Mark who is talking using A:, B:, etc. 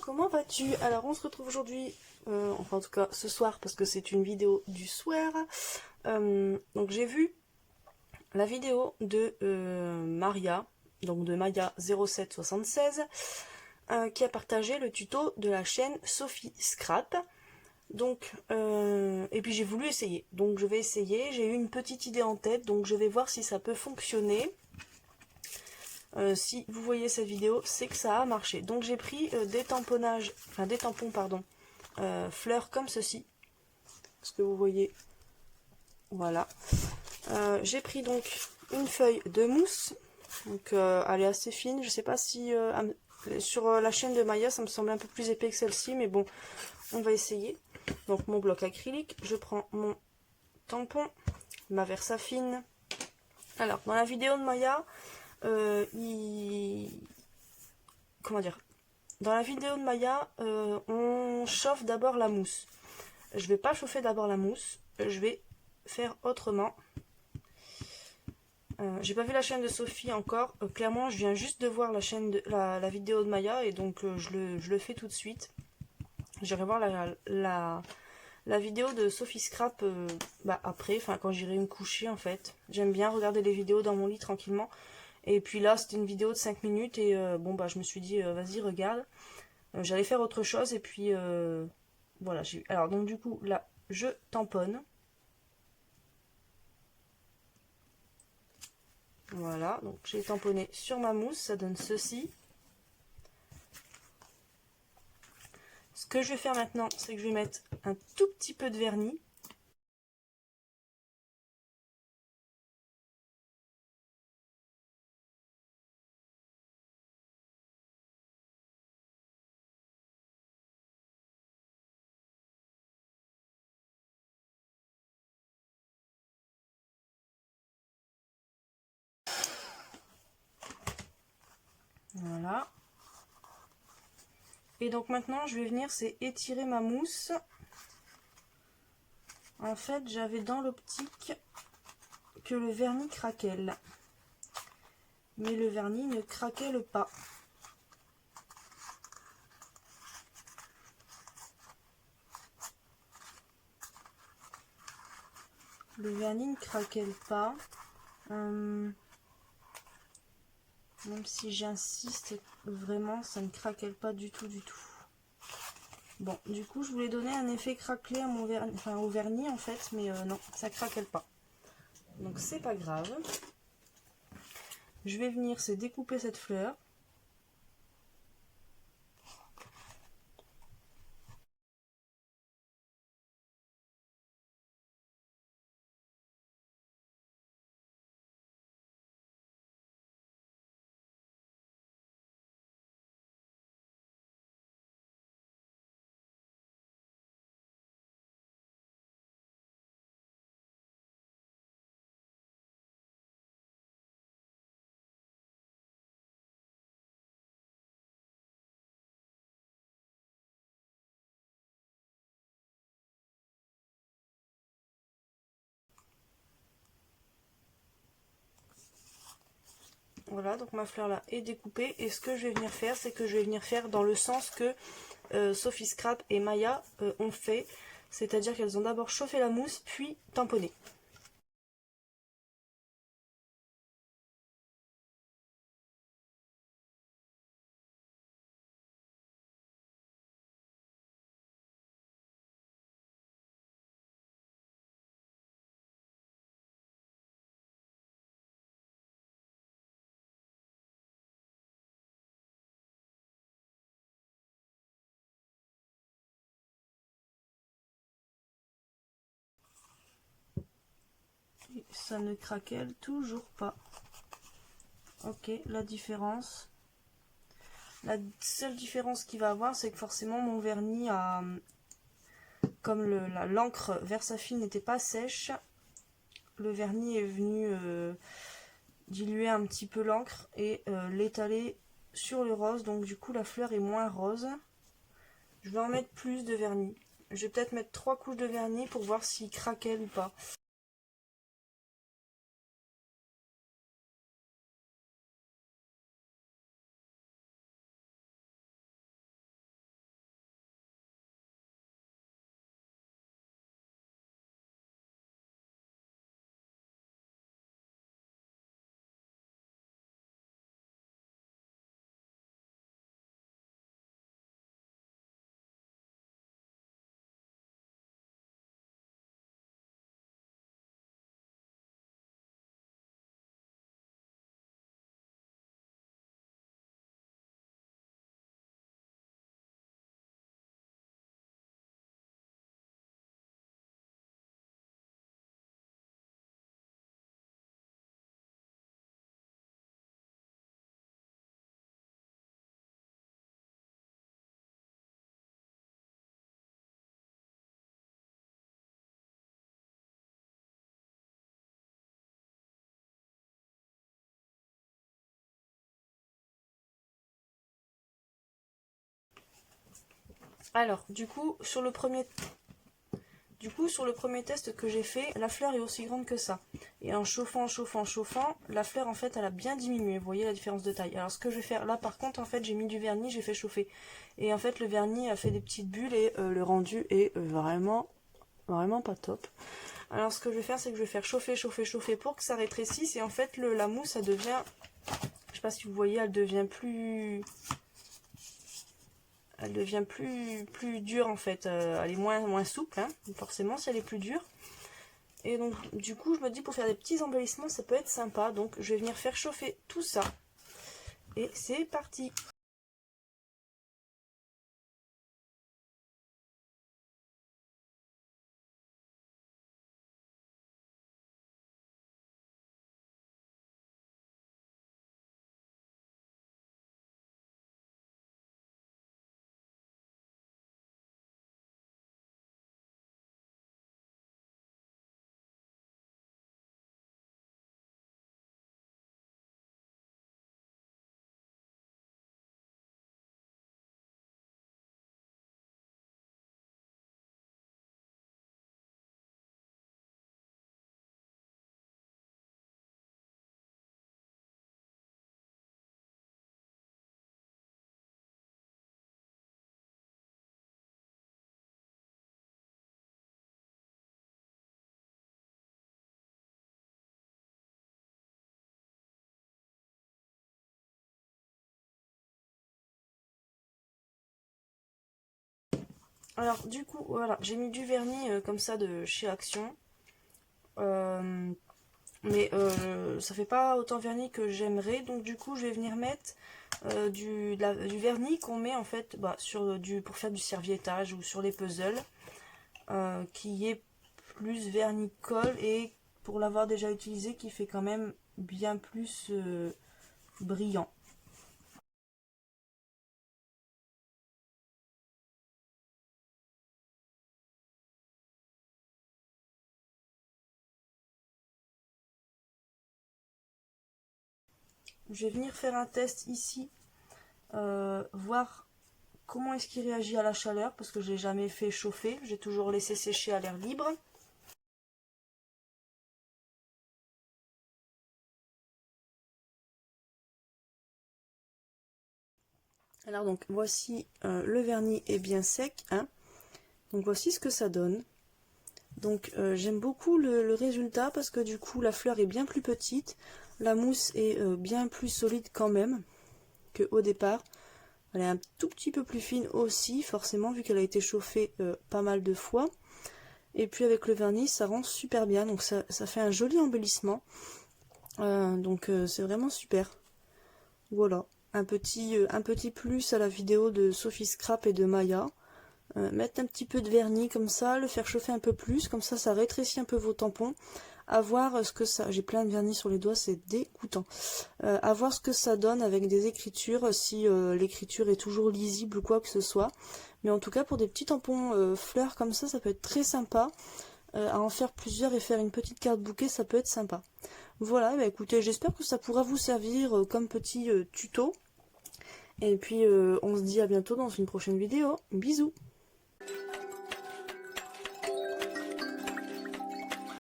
A: comment vas-tu? Alors on se retrouve aujourd'hui, enfin en tout cas ce soir parce que c'est une vidéo du soir. Donc j'ai vu la vidéo de Maria, donc de Maya0776, qui a partagé le tuto de la chaîne Sophie Scrap. Donc, et puis j'ai voulu essayer, donc je vais essayer, j'ai eu une petite idée en tête, donc je vais voir si ça peut fonctionner. Si vous voyez cette vidéo, c'est que ça a marché. Donc j'ai pris des tampons, pardon, fleurs comme ceci. Ce que vous voyez, voilà. J'ai pris donc une feuille de mousse. Donc elle est assez fine. Je sais pas si sur la chaîne de Maya, ça me semble un peu plus épais que celle-ci, mais bon, on va essayer. Donc mon bloc acrylique, je prends mon tampon, ma Versafine. Alors dans la vidéo de Maya, comment dire, dans la vidéo de Maya, on chauffe d'abord la mousse. Je vais pas chauffer d'abord la mousse, je vais faire autrement. J'ai pas vu la chaîne de Sophie encore. Clairement, je viens juste de voir la chaîne de la vidéo de Maya et donc je le fais tout de suite. J'irai voir la vidéo de Sophie Scrap après, enfin quand j'irai me coucher en fait. J'aime bien regarder les vidéos dans mon lit tranquillement. Et puis là, c'était une vidéo de 5 minutes et bon bah je me suis dit vas-y regarde. J'allais faire autre chose et puis voilà. Alors donc du coup là, je tamponne. Voilà, donc j'ai tamponné sur ma mousse, ça donne ceci. Ce que je vais faire maintenant, c'est que je vais mettre un tout petit peu de vernis. Voilà. Et donc maintenant, je vais venir, c'est étirer ma mousse. En fait, j'avais dans l'optique que le vernis craquelle. Mais le vernis ne craquelle pas. Le vernis ne craquelle pas. Même si j'insiste, vraiment, ça ne craquelle pas du tout, du tout. Bon, du coup, je voulais donner un effet craquelé à mon vernis, enfin au vernis en fait, mais non, ça craquelle pas. Donc c'est pas grave. Je vais venir se découper cette fleur. Voilà, donc ma fleur là est découpée. Et ce que je vais venir faire, c'est que je vais venir faire dans le sens que Sophie Scrap et Maya ont fait. C'est-à-dire qu'elles ont d'abord chauffé la mousse, puis tamponné. Et ça ne craquelle toujours pas. Ok, la différence. La seule différence qu'il va avoir, c'est que forcément mon vernis a... Comme l'encre Versafine n'était pas sèche, le vernis est venu diluer un petit peu l'encre et l'étaler sur le rose. Donc du coup la fleur est moins rose. Je vais en mettre plus de vernis. Je vais peut-être mettre 3 couches de vernis pour voir s'il craquelle ou pas. Alors, du coup, sur le premier test que j'ai fait, la fleur est aussi grande que ça. Et en chauffant, la fleur en fait elle a bien diminué. Vous voyez la différence de taille. Alors ce que je vais faire là par contre, en fait j'ai mis du vernis, j'ai fait chauffer. Et en fait le vernis a fait des petites bulles et le rendu est vraiment pas top. Alors ce que je vais faire, c'est que je vais faire chauffer pour que ça rétrécisse. Et en fait la mousse elle devient, je sais pas si vous voyez, elle devient plus plus dure en fait, elle est moins souple, hein, forcément si elle est plus dure. Et donc du coup je me dis pour faire des petits embellissements ça peut être sympa, donc je vais venir faire chauffer tout ça. Et c'est parti. Alors du coup voilà, j'ai mis du vernis comme ça de chez Action. Mais ça fait pas autant vernis que j'aimerais, donc du coup je vais venir mettre du vernis qu'on met en fait pour faire du serviettage ou sur les puzzles, qui est plus vernis colle, et pour l'avoir déjà utilisé qui fait quand même bien plus brillant. Je vais venir faire un test ici, voir comment est-ce qu'il réagit à la chaleur, parce que je l'ai jamais fait chauffer, j'ai toujours laissé sécher à l'air libre. Alors donc voici, le vernis est bien sec, hein. Donc voici ce que ça donne. Donc j'aime beaucoup le résultat parce que du coup la fleur est bien plus petite, la mousse est bien plus solide quand même qu'au départ. Elle est un tout petit peu plus fine aussi, forcément, vu qu'elle a été chauffée pas mal de fois. Et puis avec le vernis, ça rend super bien, donc ça fait un joli embellissement. Donc c'est vraiment super. Voilà, un petit plus à la vidéo de Sophie Scrap et de Maya. Mettre un petit peu de vernis comme ça, le faire chauffer un peu plus, comme ça rétrécit un peu vos tampons. À voir ce que ça... J'ai plein de vernis sur les doigts, c'est dégoûtant. À voir ce que ça donne avec des écritures, si l'écriture est toujours lisible ou quoi que ce soit. Mais en tout cas, pour des petits tampons fleurs comme ça peut être très sympa. À en faire plusieurs et faire une petite carte bouquet, ça peut être sympa. Voilà, bah écoutez, j'espère que ça pourra vous servir comme petit tuto. Et puis, on se dit à bientôt dans une prochaine vidéo. Bisous!